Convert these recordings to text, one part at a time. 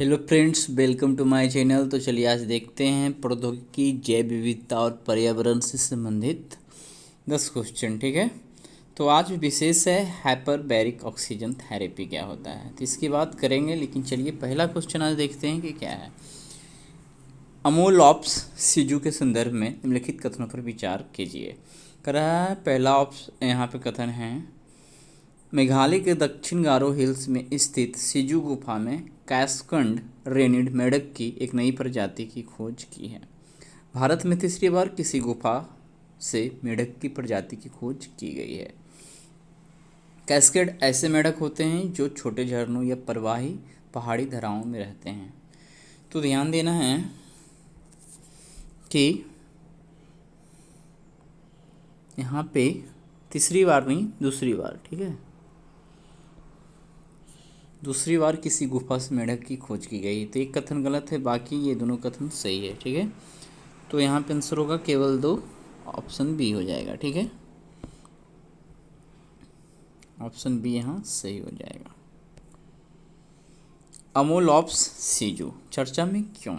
Hello friends, welcome to my channel. तो चलिए आज देखते हैं प्रौद्योगिकी, जैव विविधता और पर्यावरण से संबंधित 10 क्वेश्चन। ठीक है, तो आज विशेष है हाइपरबैरिक ऑक्सीजन थेरेपी क्या होता है, तो इसकी बात करेंगे। लेकिन चलिए पहला क्वेश्चन आज देखते हैं कि क्या है। अमोलॉप्स सीजू के संदर्भ में निम्नलिखित कथनों पर विचार कीजिए। कर रहा है पहला ऑप्शन, यहाँ पे कथन है, मेघालय के दक्षिण गारो हिल्स में स्थित सिजू गुफा में कैस्कंड रेनिड मेढक की एक नई प्रजाति की खोज की है। भारत में तीसरी बार किसी गुफा से मेढक की प्रजाति की खोज की गई है। कैस्केड ऐसे मेढक होते हैं जो छोटे झरनों या प्रवाही पहाड़ी धराओं में रहते हैं। तो ध्यान देना है कि यहाँ पे तीसरी बार नहीं, दूसरी बार। ठीक है, दूसरी बार किसी गुफा से मेढक की खोज की गई। तो एक कथन गलत है, बाकी ये दोनों कथन सही है। ठीक है, तो यहाँ पे आंसर होगा केवल 2, ऑप्शन बी हो जाएगा। ठीक है, ऑप्शन बी यहाँ सही हो जाएगा। अमोलॉप्स सीजू चर्चा में क्यों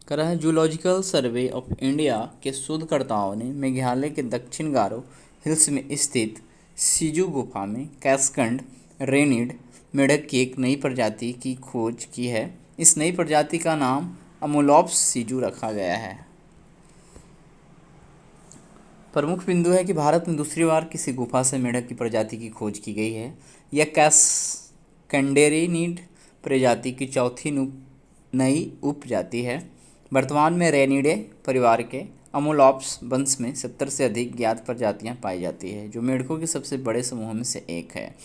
कर रहा है। जूलॉजिकल सर्वे ऑफ इंडिया के शोधकर्ताओं ने मेघालय के दक्षिण गारो हिल्स में स्थित सीजू गुफा में कैस्कंड रेनिड मेढक की एक नई प्रजाति की खोज की है। इस नई प्रजाति का नाम अमोलॉप्स सीजू रखा गया है। प्रमुख बिंदु है कि भारत में दूसरी बार किसी गुफा से मेढक की प्रजाति की खोज की गई है। यह कैस्कंडेरेनिड प्रजाति की चौथी नई उपजाति है। वर्तमान में रेनिडे परिवार के अमोलॉप्स वंश में 70 से अधिक ज्ञात प्रजातियां पाई जाती है, जो मेढकों के सबसे बड़े समूह में से एक है।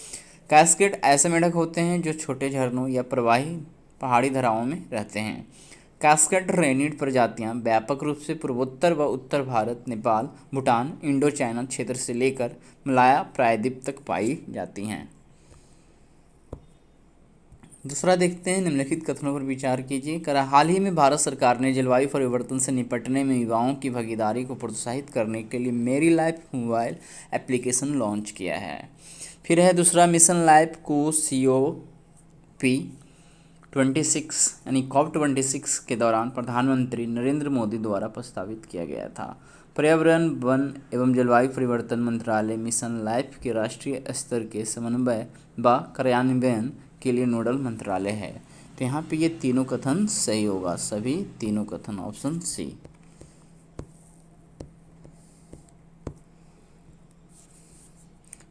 कैस्केड ऐसे मेढक होते हैं जो छोटे झरनों या प्रवाही पहाड़ी धराओं में रहते हैं। कैस्केड रेनिड प्रजातियां व्यापक रूप से पूर्वोत्तर व उत्तर भारत, नेपाल, भूटान, इंडो चाइना क्षेत्र से लेकर मलाया प्रायद्वीप तक पाई जाती हैं। दूसरा देखते हैं, निम्नलिखित कथनों पर विचार कीजिए। हाल ही में भारत सरकार ने जलवायु परिवर्तन से निपटने में युवाओं की भागीदारी को प्रोत्साहित करने के लिए मेरी लाइफ मोबाइल एप्लीकेशन लॉन्च किया है। फिर है दूसरा, मिशन लाइफ को COP26 यानी COP26 के दौरान प्रधानमंत्री नरेंद्र मोदी द्वारा प्रस्तावित किया गया था। पर्यावरण, वन एवं जलवायु परिवर्तन मंत्रालय मिशन लाइफ के राष्ट्रीय स्तर के समन्वय व कार्यान्वयन के लिए नोडल मंत्रालय है। तो यहाँ पे ये तीनों कथन सही होगा, सभी तीनों कथन, ऑप्शन सी।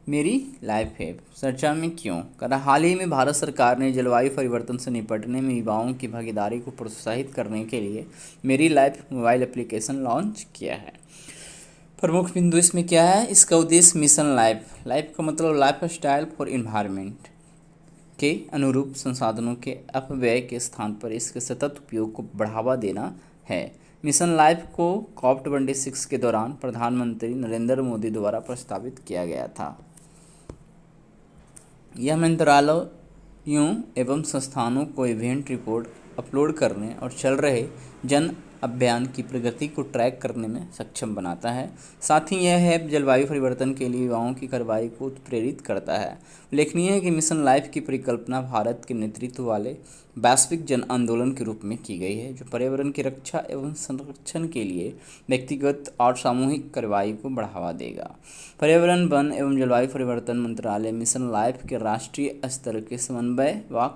मेरी लाइफ है चर्चा में क्यों कर, हाल ही में भारत सरकार ने जलवायु परिवर्तन से निपटने में युवाओं की भागीदारी को प्रोत्साहित करने के लिए मेरी लाइफ मोबाइल एप्लीकेशन लॉन्च किया है। प्रमुख बिंदु इसमें क्या है। इसका उद्देश्य मिशन लाइफ, लाइफ का मतलब लाइफ स्टाइल फॉर इन्वायरमेंट के अनुरूप संसाधनों के अपव्यय के स्थान पर इसके सतत उपयोग को बढ़ावा देना है। मिशन लाइफ को COP26 के दौरान प्रधानमंत्री नरेंद्र मोदी द्वारा प्रस्तावित किया गया था। यह मंत्रालयों एवं संस्थानों को इवेंट रिपोर्ट अपलोड करने और चल रहे जन अभियान की प्रगति को ट्रैक करने में सक्षम बनाता है। साथ ही यह ऐप जलवायु परिवर्तन के लिए युवाओं की कार्रवाई को उत्प्रेरित करता है। उल्लेखनीय है कि मिशन लाइफ की परिकल्पना भारत के नेतृत्व वाले वैश्विक जन आंदोलन के रूप में की गई है, जो पर्यावरण की रक्षा एवं संरक्षण के लिए व्यक्तिगत और सामूहिक कार्रवाई को बढ़ावा देगा। पर्यावरण, वन एवं जलवायु परिवर्तन मंत्रालय मिशन लाइफ के राष्ट्रीय स्तर के समन्वय व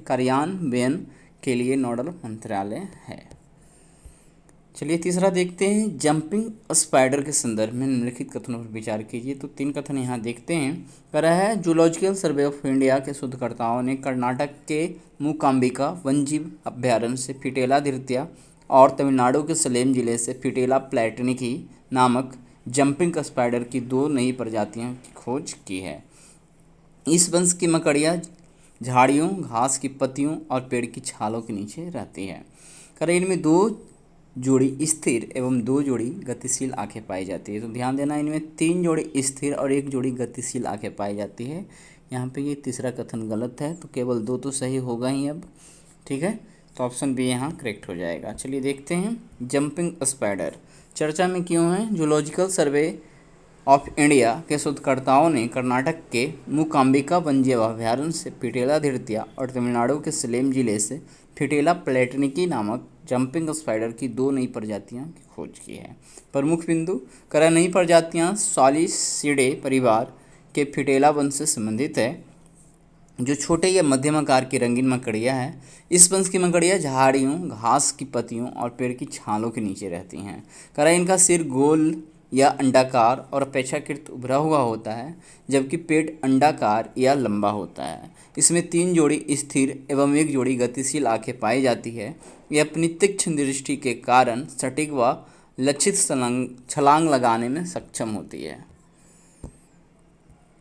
कार्यान्वयन के लिए नोडल मंत्रालय है। चलिए तीसरा देखते हैं, जंपिंग स्पाइडर के संदर्भ में निम्नलिखित कथनों पर विचार कीजिए। तो 3 कथन यहाँ देखते हैं। कह रहा है, जूलॉजिकल सर्वे ऑफ इंडिया के शोधकर्ताओं ने कर्नाटक के मूकांबिका वन्यजीव अभ्यारण्य से फिटेला धृतिया और तमिलनाडु के सलेम जिले से फिटेला प्लेटनिकी नामक जंपिंग स्पाइडर की 2 नई प्रजातियों की खोज की है। इस वंश की मकड़ियाँ झाड़ियों, घास की पत्तियों और पेड़ की छालों के नीचे रहती है। करें इनमें 2 जोड़ी स्थिर एवं 2 जोड़ी गतिशील आंखें पाई जाती है। तो ध्यान देना, इनमें 3 जोड़ी स्थिर और 1 जोड़ी गतिशील आंखें पाई जाती है। यहाँ पे ये तीसरा कथन गलत है, तो केवल 2 तो सही होगा ही अब। ठीक है, तो ऑप्शन बी यहाँ करेक्ट हो जाएगा। चलिए देखते हैं, जंपिंग स्पाइडर चर्चा में क्यों है। जूलॉजिकल सर्वे ऑफ इंडिया के शोधकर्ताओं ने कर्नाटक के मूकांबिका वन्यजीव अभयारण्य से फिटेला धीरतिया और तमिलनाडु के सलेम जिले से फिटेला प्लेटनिकी नामक जंपिंग स्पाइडर की 2 नई प्रजातियों की खोज की है। प्रमुख बिंदु करा नई प्रजातियां सॉलिसिडे परिवार के फिटेला वंश से संबंधित है, जो छोटे या मध्यम आकार की रंगीन मकड़ियाँ हैं। इस वंश की मकड़ियाँ झाड़ियों, घास की पत्तियों और पेड़ की छालों के नीचे रहती हैं। करा इनका सिर गोल या अंडाकार और अपेक्षाकृत उभरा हुआ होता है, जबकि पेट अंडाकार या लंबा होता है। इसमें 3 जोड़ी स्थिर एवं 1 जोड़ी गतिशील आंखें पाई जाती है। यह अपनी तीक्ष्ण दृष्टि के कारण सटीक व लक्षित छलांग लगाने में सक्षम होती है।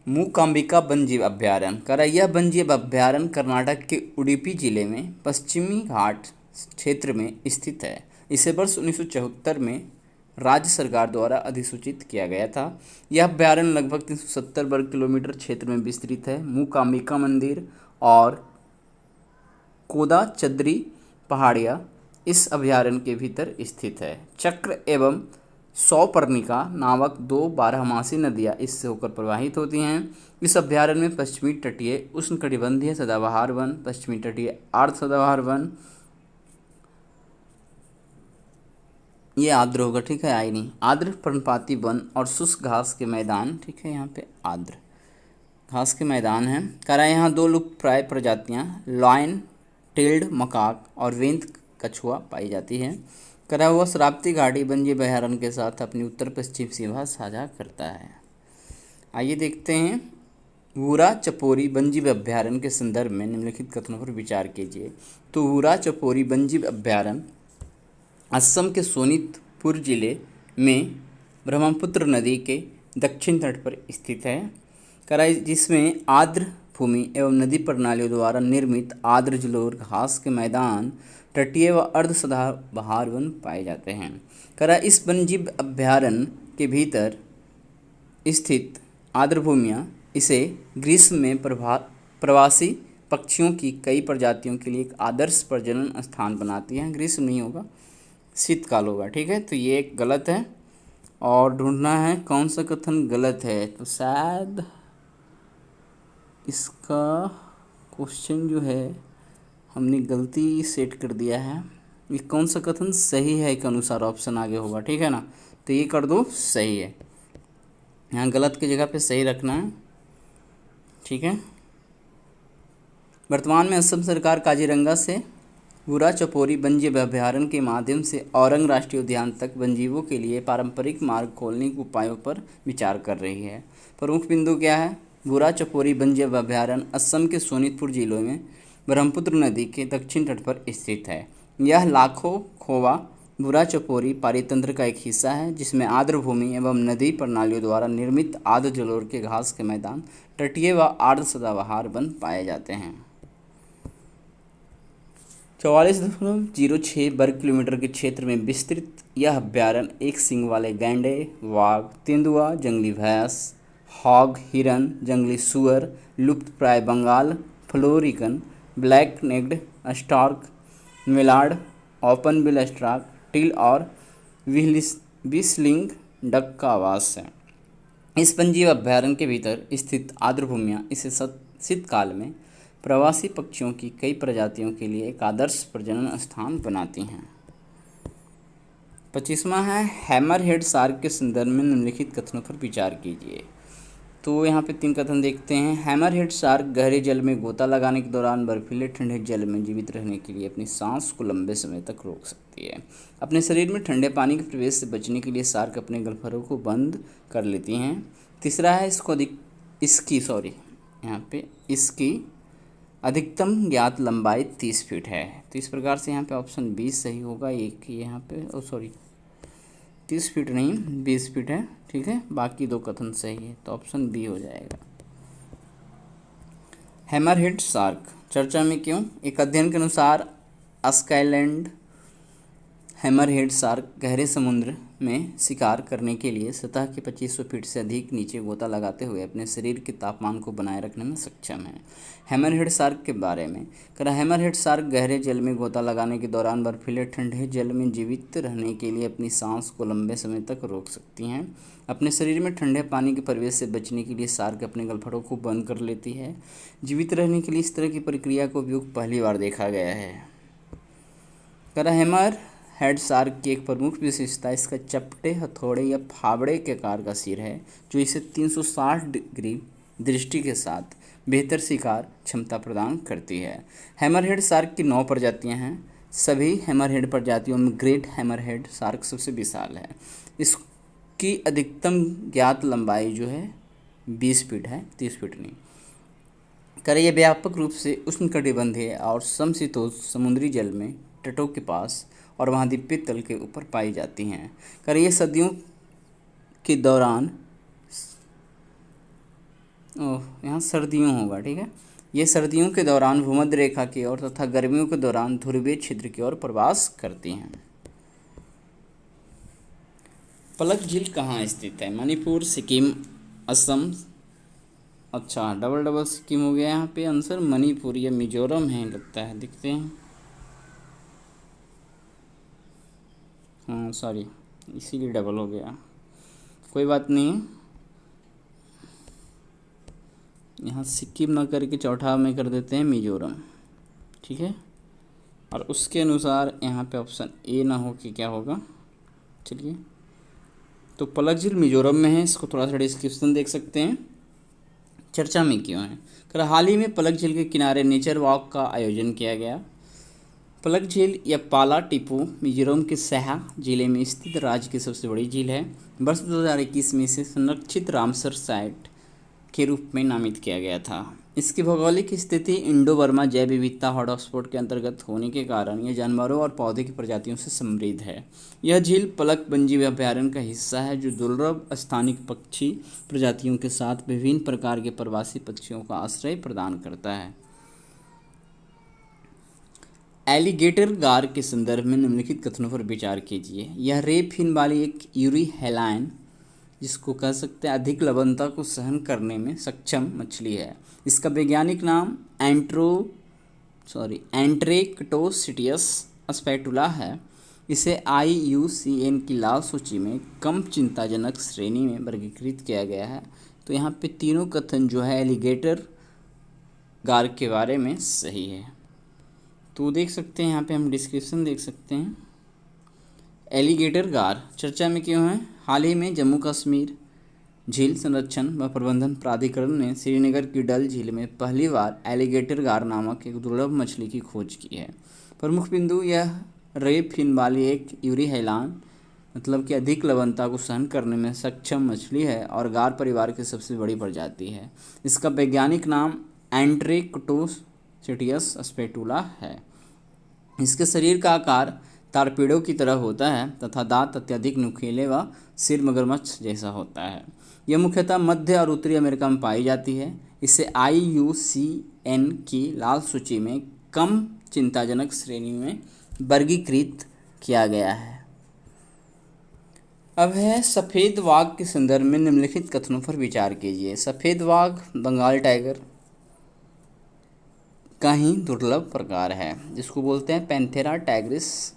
मूकांबिका वन्यजीव अभयारण्य करैया वन्यजीव अभयारण्य कर्नाटक के उडुपी जिले में पश्चिमी घाट क्षेत्र में स्थित है। इसे वर्ष 1974 में राज्य सरकार द्वारा अधिसूचित किया गया था। यह अभयारण्य लगभग 370 वर्ग किलोमीटर क्षेत्र में विस्तृत है। मूकांबिका मंदिर और कोदाचद्री पहाड़ियाँ इस अभयारण्य के भीतर स्थित है। चक्र एवं सौपर्णिका नामक 2 बारहमासी नदियाँ इससे होकर प्रवाहित होती हैं। इस अभयारण्य में पश्चिमी तटीय उष्णकटिबंधीय सदाबहार वन, पश्चिमी तटीय आर्द्र सदाबहार वन, ये आर्द्र होगा, ठीक है, आई नहीं, आर्द्र पर्णपाती वन और शुष्क घास के मैदान, ठीक है, यहाँ पे आर्द्र घास के मैदान हैं। करा यहाँ 2 लुप्तप्राय प्रजातियाँ लॉयन टेल्ड मकाक और वेंत कछुआ पाई जाती है। करा हुआ शराबती घाटी वन्यजीव अभयारण्य के साथ अपनी उत्तर पश्चिम सीमा साझा करता है। आइए देखते हैं वूरा चपोरी वन्यजीव अभयारण्य के संदर्भ में निम्नलिखित कथनों पर विचार कीजिए। तो वूरा चपोरी वन्यजीव अभयारण्य असम के सोनितपुर जिले में ब्रह्मपुत्र नदी के दक्षिण तट पर स्थित है। करा जिसमें आर्द्र भूमि एवं नदी प्रणालियों द्वारा निर्मित आर्द्र जलोढ़ घास के मैदान, तटीय व अर्ध सदाबहार वन पाए जाते हैं। करा इस वन्यजीव अभयारण्य के भीतर स्थित आर्द्र भूमियाँ इसे ग्रीष्म में प्रवासी पक्षियों की कई प्रजातियों के लिए एक आदर्श प्रजनन स्थान बनाती हैं। ग्रीष्म नहीं होगा, शीतकाल होगा, ठीक है। तो ये एक गलत है और ढूंढना है कौन सा कथन गलत है। तो शायद इसका क्वेश्चन जो है हमने गलती सेट कर दिया है। ये कौन सा कथन सही है के अनुसार ऑप्शन आगे होगा, ठीक है ना। तो ये कर दो सही है, यहाँ गलत की जगह पे सही रखना है, ठीक है। वर्तमान में असम सरकार काजीरंगा से वूरा चपोरी वन्यजीव अभयारण्य के माध्यम से औरंग राष्ट्रीय उद्यान तक वन्यजीवों के लिए पारंपरिक मार्ग खोलने के उपायों पर विचार कर रही है। प्रमुख बिंदु क्या है? वूरा चपोरी वन्यजीव अभयारण्य असम के सोनितपुर जिलों में ब्रह्मपुत्र नदी के दक्षिण तट पर स्थित है। यह लाखों खोवा वूरा चपोरी पारितंत्र का एक हिस्सा है, जिसमें आर्द्र भूमि एवं नदी प्रणालियों द्वारा निर्मित आर्द्र जलोढ़ के घास के मैदान, तटीय व आर्द्र सदाबहार वन पाए जाते हैं। 44.06 वर्ग किलोमीटर के क्षेत्र में विस्तृत यह अभयारण्य एक सींग वाले गैंडे, वाघ, तेंदुआ, जंगली भैंस, हॉग, हिरन, जंगली सुअर, लुप्तप्राय Bengal florican, black necked stork, mallard, open bill stork, teal और व्हिस्लिंग डक का आवास है। इस वन्यजीव अभयारण्य के भीतर स्थित आर्द्र भूमियाँ इसे शीतकाल में प्रवासी पक्षियों की कई प्रजातियों के लिए एक आदर्श प्रजनन स्थान बनाती हैं। 25वां है हैमरहेड शार्क के संदर्भ में निम्नलिखित कथनों पर विचार कीजिए। तो यहाँ पे 3 कथन देखते हैं। हैमरहेड शार्क गहरे जल में गोता लगाने के दौरान बर्फीले ठंडे जल में जीवित रहने के लिए अपनी सांस को लंबे समय तक रोक सकती है। अपने शरीर में ठंडे पानी के प्रवेश से बचने के लिए शार्क अपने गलफरों को बंद कर लेती हैं। तीसरा है इसकी अधिकतम ज्ञात लंबाई 30 फीट है। तो इस प्रकार से यहाँ पे ऑप्शन 20 सही होगा। एक यहाँ पे 30 फीट नहीं 20 फीट है, ठीक है। बाकी 2 कथन सही है, तो ऑप्शन बी हो जाएगा। हैमरहेड शार्क चर्चा में क्यों? एक अध्ययन के अनुसार स्काईलैंड हैमरहेड शार्क गहरे समुद्र में शिकार करने के लिए सतह के 2500 फीट से अधिक नीचे गोता लगाते हुए अपने शरीर के तापमान को बनाए रखने में सक्षम है। हैमरहेड शार्क के बारे में हैमरहेड शार्क गहरे जल में गोता लगाने के दौरान बर्फीले ठंडे जल में जीवित रहने के लिए अपनी सांस को लंबे समय तक रोक सकती हैं। अपने शरीर में ठंडे पानी के प्रवेश से बचने के लिए शार्क अपने गलफड़ों को बंद कर लेती है। जीवित रहने के लिए इस तरह की प्रक्रिया का उपयोग पहली बार देखा गया है। हैमर हेड शार्क की एक प्रमुख विशेषता इसका चपटे हथौड़े या फावड़े के आकार का सिर है, जो इसे 360 डिग्री दृष्टि के साथ बेहतर शिकार क्षमता प्रदान करती है। हैमरहेड शार्क की 9 प्रजातियां हैं। सभी हैमरहेड प्रजातियों में ग्रेट हैमरहेड शार्क सबसे विशाल है। इसकी अधिकतम ज्ञात लंबाई जो है 20 फीट है, 30 फीट नहीं। यह व्यापक रूप से उष्णकटिबंधीय और समशीतोष्ण समुद्री जल में तटों के पास और महाद्वीपीय तल के ऊपर पाई जाती हैं। ये सर्दियों के दौरान यहाँ सर्दियों होगा, ठीक है। ये सर्दियों के दौरान भूमध्य रेखा की ओर तथा गर्मियों के दौरान ध्रुवीय क्षेत्र की ओर प्रवास करती हैं। पलक झील कहाँ स्थित है? मणिपुर, सिक्किम, असम। अच्छा, डबल सिक्किम हो गया यहाँ पे आंसर। मणिपुर या मिजोरम है लगता है, दिखते हैं। हाँ सॉरी, इसीलिए डबल हो गया, कोई बात नहीं है। यहाँ सिक्किम ना करके चौथा में कर देते हैं मिजोरम, ठीक है। और उसके अनुसार यहाँ पे ऑप्शन ए ना हो कि क्या होगा। चलिए, तो पलक झील मिजोरम में है। इसको थोड़ा सा डिस्क्रिप्शन देख सकते हैं। चर्चा में क्यों है? हाल ही में पलक झील के किनारे नेचर वॉक का आयोजन किया गया। पलक झील या पाला टीपू मिजोरम के सहा जिले में स्थित राज्य की सबसे बड़ी झील है। वर्ष 2021 में इसे संरक्षित रामसर साइट के रूप में नामित किया गया था। इसकी भौगोलिक स्थिति इंडो बर्मा जैव विविधता हॉटस्पॉट के अंतर्गत होने के कारण यह जानवरों और पौधे की प्रजातियों से समृद्ध है। यह झील पलक वन्यजीव अभयारण्य का हिस्सा है, जो दुर्लभ स्थानिक पक्षी प्रजातियों के साथ विभिन्न प्रकार के प्रवासी पक्षियों का आश्रय प्रदान करता है। एलिगेटर गार के संदर्भ में निम्नलिखित कथनों पर विचार कीजिए। यह रे फिन वाली एक यूरीहेलाइन, जिसको कह सकते हैं अधिक लवणता को सहन करने में सक्षम मछली है। इसका वैज्ञानिक नाम एंट्रेक्टोसिटियस स्पैटुला है। इसे IUCN की लाल सूची में कम चिंताजनक श्रेणी में वर्गीकृत किया गया है। तो यहाँ पे तीनों कथन जो है एलिगेटर गार के बारे में सही है। तो देख सकते हैं यहाँ पे हम डिस्क्रिप्शन देख सकते हैं। एलिगेटर गार चर्चा में क्यों है? हाल ही में जम्मू कश्मीर झील संरक्षण व प्रबंधन प्राधिकरण ने श्रीनगर की डल झील में पहली बार एलिगेटर गार नामक एक दुर्लभ मछली की खोज की है। प्रमुख बिंदु यह रे फिन वाली एक यूरीहेलान, मतलब कि अधिक लवणता को सहन करने में सक्षम मछली है और गार परिवार की सबसे बड़ी प्रजाति है। इसका वैज्ञानिक नाम एंट्रेक्टोसिटियस स्पैटुला है। इसके शरीर का आकार टारपीडो की तरह होता है तथा दांत अत्यधिक नुकीले व सिर मगरमच्छ जैसा होता है। यह मुख्यतः मध्य और उत्तरी अमेरिका में पाई जाती है। इसे IUCN की लाल सूची में कम चिंताजनक श्रेणी में वर्गीकृत किया गया है। अब है सफ़ेद वाघ के संदर्भ में निम्नलिखित कथनों पर विचार कीजिए। सफ़ेद वाघ बंगाल टाइगर का ही दुर्लभ प्रकार है, जिसको बोलते हैं पैंथेरा टाइग्रिस,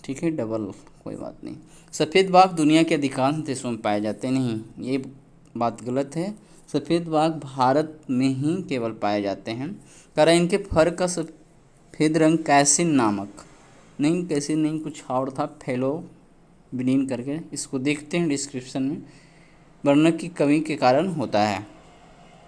ठीक है, डबल, कोई बात नहीं। सफ़ेद वाघ दुनिया के अधिकांश देशों में पाए जाते नहीं, ये बात गलत है। सफ़ेद वाघ भारत में ही केवल पाए जाते हैं। इनके फर का सफ़ेद रंग कैसिन नामक कैसिन नहीं कुछ और था, फेलोबिनिन करके, इसको देखते हैं डिस्क्रिप्शन में, वर्णक की कमी के कारण होता है।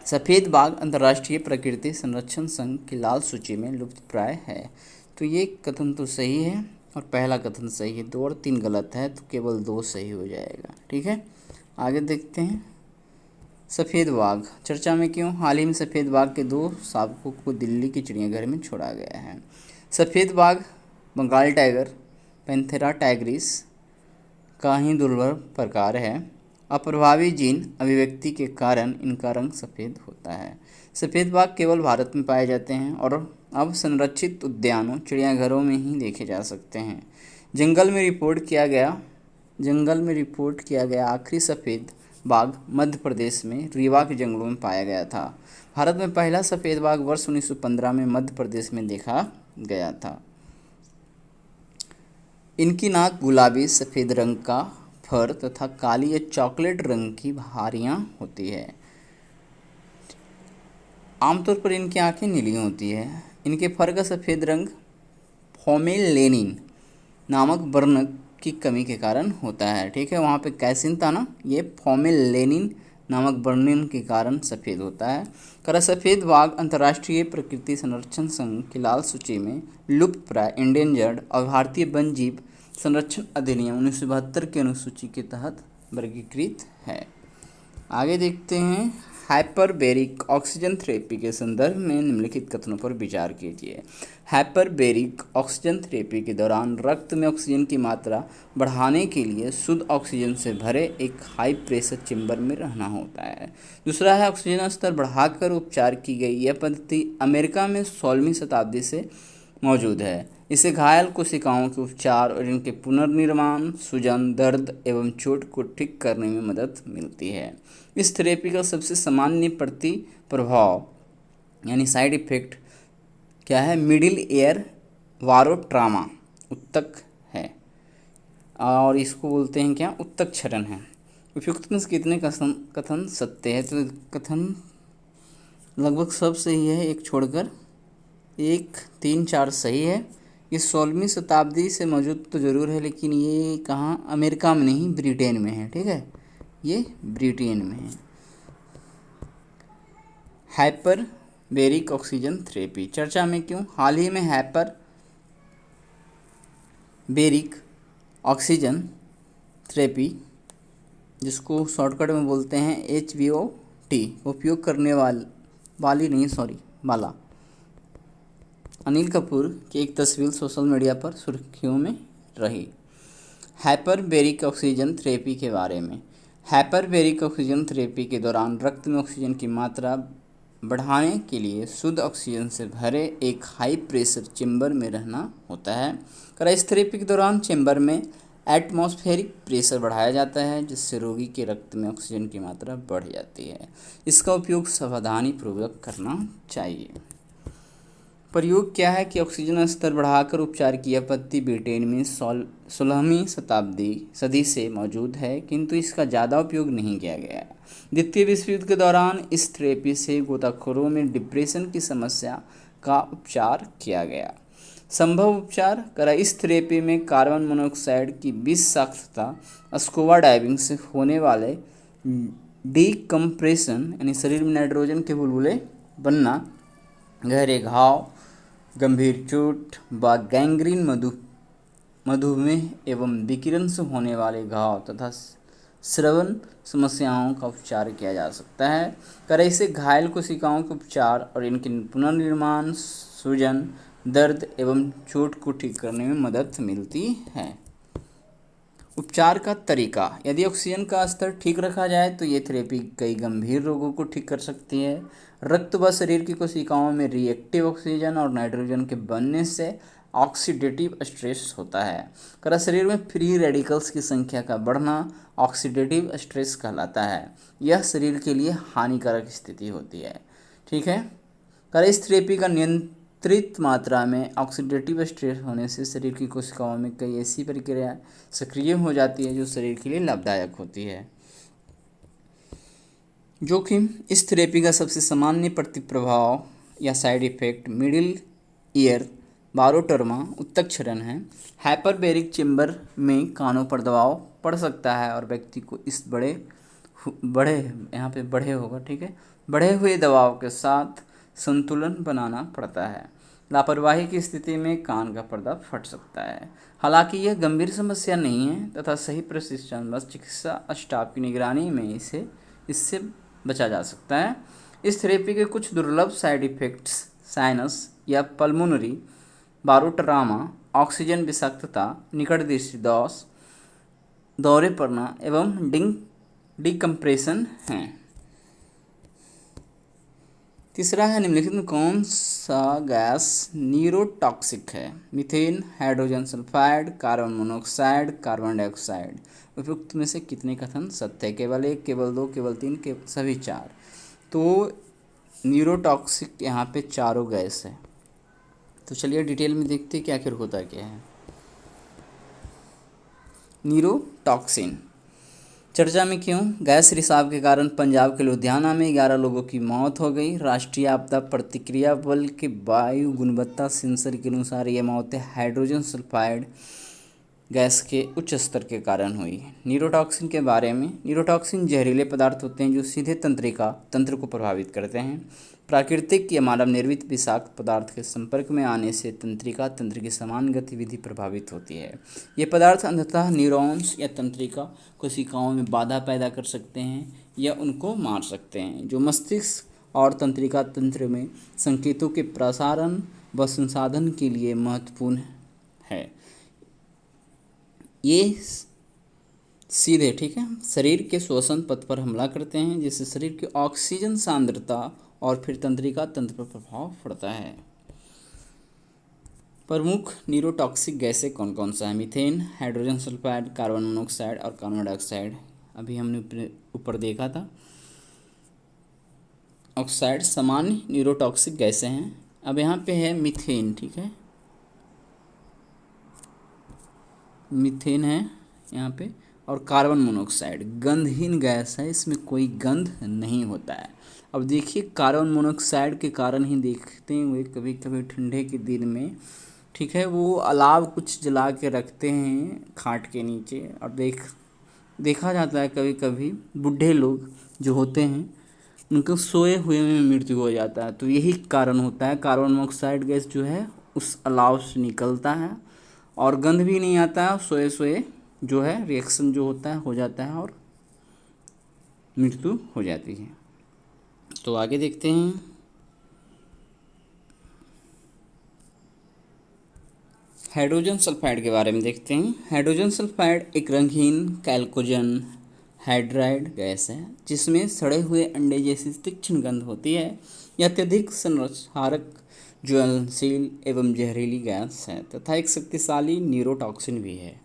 सफ़ेद वाघ अंतर्राष्ट्रीय प्रकृति संरक्षण संघ की लाल सूची में लुप्तप्राय है। तो ये कथन तो सही है और पहला कथन सही है। 2 और 3 गलत है, तो केवल 2 सही हो जाएगा, ठीक है। आगे देखते हैं। सफ़ेद वाघ चर्चा में क्यों? हाल ही में सफ़ेद वाघ के 2 शावकों को दिल्ली के चिड़ियाघर में छोड़ा गया है। सफ़ेद वाघ बंगाल टाइगर पैंथेरा टाइग्रिस का ही दुर्लभ प्रकार है। अप्रभावी जीन अभिव्यक्ति के कारण इनका रंग सफ़ेद होता है। सफ़ेद वाघ केवल भारत में पाए जाते हैं और अब संरक्षित उद्यानों चिड़ियाघरों में ही देखे जा सकते हैं। जंगल में रिपोर्ट किया गया जंगल में रिपोर्ट किया गया आखिरी सफ़ेद बाघ मध्य प्रदेश में रीवा के जंगलों में पाया गया था। भारत में पहला सफ़ेद बाघ वर्ष 1915 में मध्य प्रदेश में देखा गया था। इनकी नाक गुलाबी सफ़ेद रंग का फर तथा काली या चॉकलेट रंग की धारियाँ होती है। आमतौर पर इनकी आंखें नीली होती है। इनके फर का सफ़ेद रंग फोमेलेनिन नामक वर्ण की कमी के कारण होता है। ठीक है, वहाँ पे कैसिन था ना, ये फोमेलेनिन नामक वर्णन के कारण सफ़ेद होता है। करा सफ़ेद बाघ अंतर्राष्ट्रीय प्रकृति संरक्षण संघ की लाल सूची में लुप्तप्राय इंडेंजर्ड और भारतीय वन जीव संरक्षण अधिनियम 1972 की अनुसूची के तहत वर्गीकृत है। आगे देखते हैं, हाइपरबेरिक ऑक्सीजन थेरेपी के संदर्भ में निम्नलिखित कथनों पर विचार कीजिए। हाइपरबेरिक ऑक्सीजन थेरेपी के दौरान रक्त में ऑक्सीजन की मात्रा बढ़ाने के लिए शुद्ध ऑक्सीजन से भरे एक हाई प्रेशर चेंबर में रहना होता है। दूसरा है, ऑक्सीजन स्तर बढ़ाकर उपचार की गई यह पद्धति अमेरिका में 16वीं शताब्दी से मौजूद है। इससे घायल कोशिकाओं के उपचार और इनके पुनर्निर्माण, सूजन, दर्द एवं चोट को ठीक करने में मदद मिलती है। इस थेरेपी का सबसे सामान्य प्रभाव यानी साइड इफेक्ट क्या है? मिडिल ईयर वारोट्रामा उत्तक है और इसको बोलते हैं क्या? उत्तक क्षरण है। उपयुक्त में से कितने कथन सत्य है? तो कथन लगभग सब सही है, एक छोड़कर 1, 3, 4 सही है। ये 16वीं शताब्दी से मौजूद तो ज़रूर है, लेकिन ये कहाँ? अमेरिका में नहीं, ब्रिटेन में है। ठीक है, ये ब्रिटेन में है। हाइपर बेरिक ऑक्सीजन थेरेपी चर्चा में क्यों? हाल ही में हाइपर बेरिक ऑक्सीजन थेरेपी, जिसको शॉर्टकट में बोलते हैं HBOT, उपयोग करने वाला अनिल कपूर की एक तस्वीर सोशल मीडिया पर सुर्खियों में रही। हाइपरबेरिक ऑक्सीजन थेरेपी के बारे में। हाइपरबेरिक ऑक्सीजन थेरेपी के दौरान रक्त में ऑक्सीजन की मात्रा बढ़ाने के लिए शुद्ध ऑक्सीजन से भरे एक हाई प्रेशर चेंबर में रहना होता है। इस थेरेपी के दौरान चेंबर में एटमॉस्फेरिक प्रेशर बढ़ाया जाता है, जिससे रोगी के रक्त में ऑक्सीजन की मात्रा बढ़ जाती है। इसका उपयोग सावधानीपूर्वक करना चाहिए। प्रयोग क्या है कि ऑक्सीजन स्तर बढ़ाकर उपचार की यह पद्धति ब्रिटेन में 16वीं सदी से मौजूद है, किंतु इसका ज़्यादा उपयोग नहीं किया गया है। द्वितीय विश्व युद्ध के दौरान इस थेरेपी से गोताखोरों में डिप्रेशन की समस्या का उपचार किया गया। संभव उपचार करा इस थेरेपी में कार्बन मोनोऑक्साइड की विष सांद्रता, स्कूबा डाइविंग से होने वाले डीकम्प्रेशन यानी शरीर में नाइट्रोजन के बुलबुले बनना, गहरे घाव, गंभीर चोट व गैंग्रीन, मधुमेह एवं विकिरण से होने वाले घाव तथा श्रवण समस्याओं का उपचार किया जा सकता है। करें से घायल कोशिकाओं के उपचार और इनके पुनर्निर्माण, सूजन, दर्द एवं चोट को ठीक करने में मदद मिलती है। उपचार का तरीका। यदि ऑक्सीजन का स्तर ठीक रखा जाए तो ये थेरेपी कई गंभीर रोगों को ठीक कर सकती है। रक्त व शरीर की कोशिकाओं में रिएक्टिव ऑक्सीजन और नाइट्रोजन के बनने से ऑक्सीडेटिव स्ट्रेस होता है। शरीर में फ्री रेडिकल्स की संख्या का बढ़ना ऑक्सीडेटिव स्ट्रेस कहलाता है। यह शरीर के लिए हानिकारक स्थिति होती है। ठीक है, इस थेरेपी का नियंत्रित मात्रा में ऑक्सीडेटिव स्ट्रेस होने से शरीर की कोशिकाओं में कई ऐसी प्रक्रियाएं सक्रिय हो जाती है जो शरीर के लिए लाभदायक होती है। जोखिम। इस थेरेपी का सबसे सामान्य प्रतिप्रभाव या साइड इफेक्ट मिडिल ईयर बारोटर्मा उत्तक क्षरण है। हाइपरबेरिक चेंबर में कानों पर दबाव पड़ सकता है और व्यक्ति को इस बढ़े हुए दबाव के साथ संतुलन बनाना पड़ता है। लापरवाही की स्थिति में कान का पर्दा फट सकता है। हालांकि यह गंभीर समस्या नहीं है तथा सही प्रशिक्षण व चिकित्सा स्टाफ की निगरानी में इससे बचा जा सकता है। इस थेरेपी के कुछ दुर्लभ साइड इफेक्ट्स साइनस या पल्मोनरी बारोट्रामा, ऑक्सीजन विषाक्तता, निकट दृष्टि दोष, दौरे पड़ना एवं डिकम्प्रेशन हैं। तीसरा है, निम्नलिखित में कौन सा गैस न्यूरोटॉक्सिक है? Methane, hydrogen sulphide, carbon monoxide, carbon dioxide. उपयुक्त में से कितने कथन सत्य है? केवल एक, केवल दो, केवल तीन, के सभी चार। तो न्यूरोटॉक्सिक यहाँ पे चारों गैस है। तो चलिए डिटेल में देखते हैं कि आखिर होता क्या है। न्यूरोटॉक्सिन चर्चा में क्यों? गैस रिसाव के कारण पंजाब के लुधियाना में 11 लोगों की मौत हो गई। राष्ट्रीय आपदा प्रतिक्रिया बल के वायु गुणवत्ता सेंसर के अनुसार ये मौतें हाइड्रोजन सल्फाइड गैस के उच्च स्तर के कारण हुई। न्यूरोटॉक्सिन के बारे में, न्यूरोटॉक्सिन जहरीले पदार्थ होते हैं जो सीधे तंत्र को प्रभावित करते हैं। प्राकृतिक या मानव निर्मित विषाक्त पदार्थ के संपर्क में आने से तंत्र की समान गतिविधि प्रभावित होती है। ये पदार्थ अंततः न्यूरॉन्स या तंत्रिका कोशिकाओं में बाधा पैदा कर सकते हैं या उनको मार सकते हैं, जो मस्तिष्क और तंत्रिका तंत्र में संकेतों के प्रसारण व संसाधन के लिए महत्वपूर्ण है। ये सीधे, ठीक है, शरीर के श्वसन पथ पर हमला करते हैं, जिससे शरीर की ऑक्सीजन सांद्रता और फिर तंत्रिका तंत्र पर प्रभाव पड़ता है। प्रमुख न्यूरोटॉक्सिक गैसें कौन कौन सा है? Methane, hydrogen sulphide, carbon monoxide और कार्बन डाइऑक्साइड। अभी हमने ऊपर देखा था। ऑक्साइड सामान्य न्यूरोटॉक्सिक गैसें हैं। अब यहाँ पे है मीथेन, ठीक है, मीथेन है यहाँ पे, और कार्बन मोनोऑक्साइड गंधहीन गैस है, इसमें कोई गंध नहीं होता है। अब देखिए, कार्बन मोनोऑक्साइड के कारण ही देखते हुए कभी कभी ठंडे के दिन में, ठीक है, वो अलाव कुछ जला के रखते हैं खाट के नीचे, और देखा जाता है कभी कभी बूढ़े लोग जो होते हैं उनको सोए हुए में मृत्यु हो जाता है। तो यही कारण होता है, कार्बन मोनोऑक्साइड गैस जो है उस अलाव से निकलता है और गंध भी नहीं आता है, सोए सोए जो है रिएक्शन जो होता है हो जाता है और मृत्यु हो जाती है। तो आगे देखते हैं। हाइड्रोजन सल्फाइड के बारे में देखते हैं। हाइड्रोजन सल्फाइड एक रंगहीन कैल्कोजन हाइड्राइड गैस है, जिसमें सड़े हुए अंडे जैसी तीक्ष्ण गंध होती है। यह अत्यधिक संरक्षारक, ज्वलनशील एवं जहरीली गैस है तथा एक शक्तिशाली न्यूरोटॉक्सिन भी है।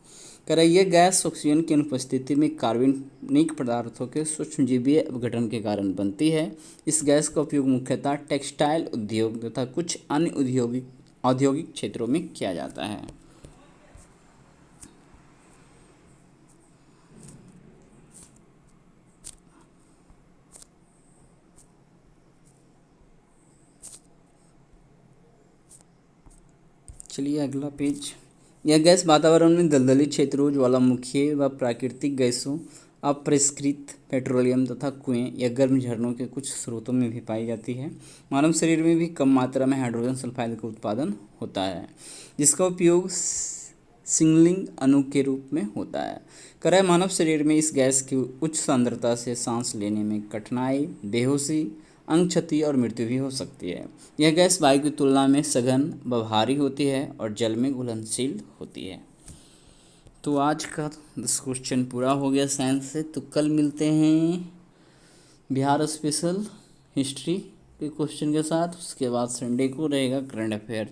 यह गैस ऑक्सीजन की अनुपस्थिति में कार्बनिक पदार्थों के सूक्ष्मजीवीय अपघटन के कारण बनती है। इस गैस का उपयोग मुख्यतः टेक्सटाइल उद्योग तथा कुछ अन्य औद्योगिक क्षेत्रों में किया जाता है। चलिए अगला पेज। यह गैस वातावरण में दलदली क्षेत्रों, ज्वालामुखी व प्राकृतिक गैसों, अपरिष्कृत पेट्रोलियम तथा कुएं या गर्म झरनों के कुछ स्रोतों में भी पाई जाती है। मानव शरीर में भी कम मात्रा में हाइड्रोजन सल्फाइड का उत्पादन होता है, जिसका उपयोग सिग्नलिंग अणु के रूप में होता है। मानव शरीर में इस गैस की उच्च सांद्रता से सांस लेने में कठिनाई, बेहोशी, अंग क्षति और मृत्यु भी हो सकती है। यह गैस वायु की तुलना में सघन व भारी होती है और जल में घुलनशील होती है। तो आज का 10 क्वेश्चन पूरा हो गया साइंस से। तो कल मिलते हैं बिहार स्पेशल हिस्ट्री के क्वेश्चन के साथ। उसके बाद संडे को रहेगा करंट अफेयर।